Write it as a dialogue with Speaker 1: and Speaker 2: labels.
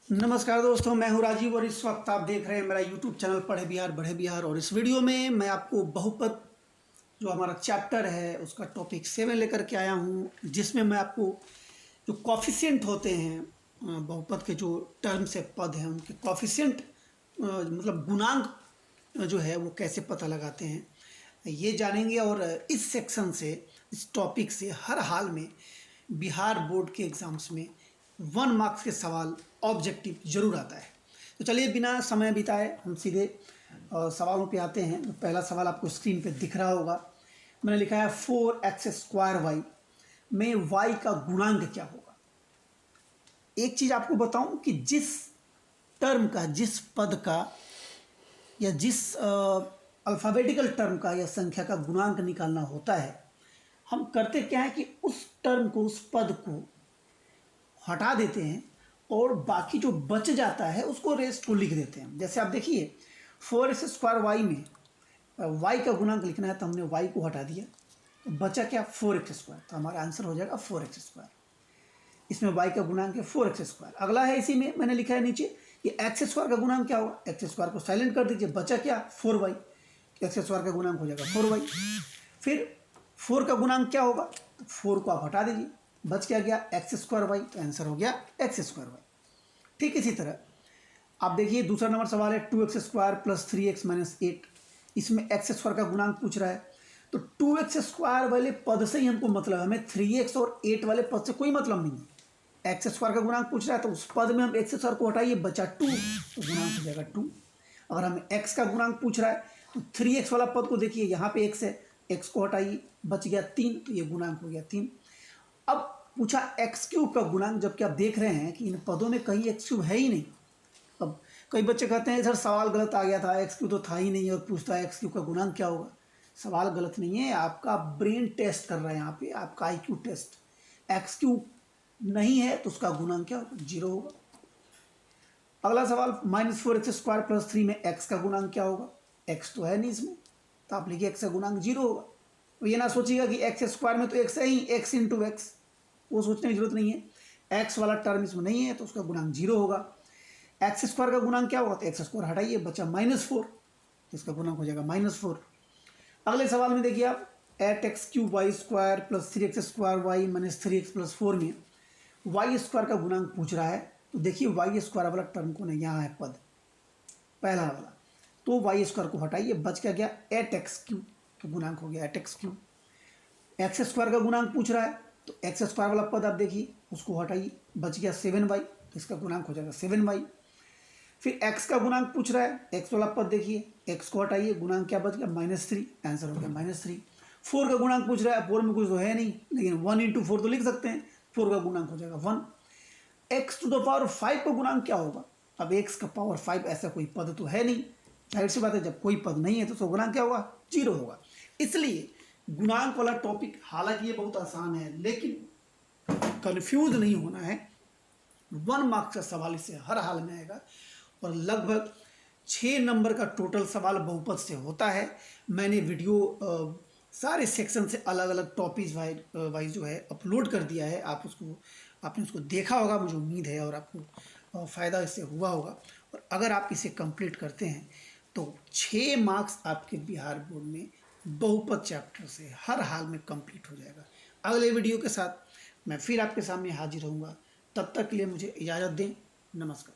Speaker 1: नमस्कार दोस्तों, मैं हूं राजीव और इस वक्त आप देख रहे हैं मेरा यूट्यूब चैनल पढ़े बिहार बढ़े बिहार। और इस वीडियो में मैं आपको बहुपद जो हमारा चैप्टर है उसका टॉपिक 7 लेकर के आया हूं, जिसमें मैं आपको जो कॉफिशिएंट होते हैं बहुपद के जो टर्म्स है पद हैं उनके कॉफिशिएंट मतलब गुणांक जो है वो कैसे पता लगाते हैं ये जानेंगे। और इस सेक्शन से, इस टॉपिक से हर हाल में बिहार बोर्ड के एग्ज़ाम्स में 1 मार्क्स के सवाल ऑब्जेक्टिव जरूर आता है। तो चलिए बिना समय बिताए हम सीधे सवालों पे आते हैं। तो पहला सवाल आपको स्क्रीन पे दिख रहा होगा। मैंने लिखा है 4x² y में y का गुणांक क्या होगा। एक चीज़ आपको बताऊं कि जिस टर्म का, जिस पद का या जिस अल्फ़ाबेटिकल टर्म का या संख्या का गुणांक निकालना होता है, हम करते क्या है कि उस टर्म को, उस पद को हटा देते हैं और बाकी जो बच जाता है उसको रेस्ट को लिख देते हैं। जैसे आप देखिए 4x² y में y का गुणांक लिखना है तो हमने y को हटा दिया, तो बचा क्या 4x², तो हमारा आंसर हो जाएगा 4x²। इसमें y का गुणांक है 4x²। अगला है, इसी में मैंने लिखा है नीचे कि x² का गुणांक क्या होगा। x² को साइलेंट कर दीजिए, बचा क्या 4y, x² का गुणांक हो जाएगा 4y। फिर 4 का गुणांक क्या होगा, तो 4 को आप हटा दीजिए, बच क्या गया x² y, तो आंसर हो गया x² y। ठीक इसी तरह आप देखिए दूसरा नंबर सवाल है 2x² + 3x - 8। इसमें x² का गुणांक पूछ रहा है, तो 2x² वाले पद से ही हमको मतलब है, हमें 3x और 8 वाले पद से कोई मतलब नहीं है। x² का गुणांक पूछ रहा है तो उस पद में हम x² को हटाइए, बचा 2, तो गुणांक हो जाएगा 2। अगर हमें x का गुणांक पूछ रहा है तो 3x वाला पद को देखिए, यहाँ पे x है, x को हटाइए, बच गया 3, तो ये गुणांक हो गया 3। अब पूछा x³ का गुणांक, जबकि आप देख रहे हैं कि इन पदों में कहीं x³ है ही नहीं। अब कई बच्चे कहते हैं सर सवाल गलत आ गया था, x³ तो था ही नहीं और पूछता है x³ का गुणांक क्या होगा। सवाल गलत नहीं है, आपका ब्रेन टेस्ट कर रहा है, यहाँ पे आपका IQ टेस्ट। x³ नहीं है तो उसका गुणांक क्या होगा, 0 होगा। अगला सवाल -4x² + 3 में x का गुणांक क्या होगा। x तो है नहीं इसमें, तो आप लिखिए x का गुणांक 0 होगा। तो ये ना सोचिएगा कि x² में तो x है ही, x × x, वो सोचने की जरूरत नहीं है। x वाला टर्म इसमें नहीं है तो उसका गुणांक 0 होगा। x² का गुणांक क्या होगा, तो x² हटाइए, बचा -4, इसका गुणांक हो जाएगा -4। अगले सवाल में देखिए आप 8x³ y² + 3x² y - 3x + 4 में y² का गुणांक पूछ रहा है। तो देखिए y² वाला टर्म को ना, यहाँ है पद पहला वाला, तो y² को हटाइए, बच क्या गया 8x³ का गुणांक हो गया 8x³। x² का गुणांक पूछ रहा है तो x² वाला पद आप देखिए, उसको हटाइए, बच गया 7y, तो इसका गुणांक हो जाएगा 7y। फिर x का गुणांक पूछ रहा है, x वाला पद देखिए, x को हटाइए, गुणांक क्या बच गया -3, आंसर हो गया -3। 4 का गुणांक पूछ रहा है, 4 में कुछ तो है नहीं, लेकिन 1 × 4 तो लिख सकते हैं, 4 का गुणांक हो जाएगा 1। x⁵ का गुणांक क्या होगा। अब x⁵ ऐसा कोई पद तो है नहीं, जाहिर सी बात है, जब कोई पद नहीं है तो उसका गुणांक क्या होगा, 0 होगा। इसलिए गुणांक वाला टॉपिक, हालांकि ये बहुत आसान है, लेकिन कंफ्यूज नहीं होना है। 1 मार्क्स का सवाल इससे हर हाल में आएगा और लगभग 6 नंबर का टोटल सवाल बहुपद से होता है। मैंने वीडियो सारे सेक्शन से अलग अलग टॉपिक वाइज जो है अपलोड कर दिया है। आपने उसको देखा होगा, मुझे उम्मीद है, और आपको फ़ायदा इससे हुआ होगा। और अगर आप इसे कंप्लीट करते हैं तो 6 मार्क्स आपके बिहार बोर्ड में बहुपद चैप्टर से हर हाल में कंप्लीट हो जाएगा। अगले वीडियो के साथ मैं फिर आपके सामने हाजिर रहूँगा, तब तक के लिए मुझे इजाज़त दें। नमस्कार।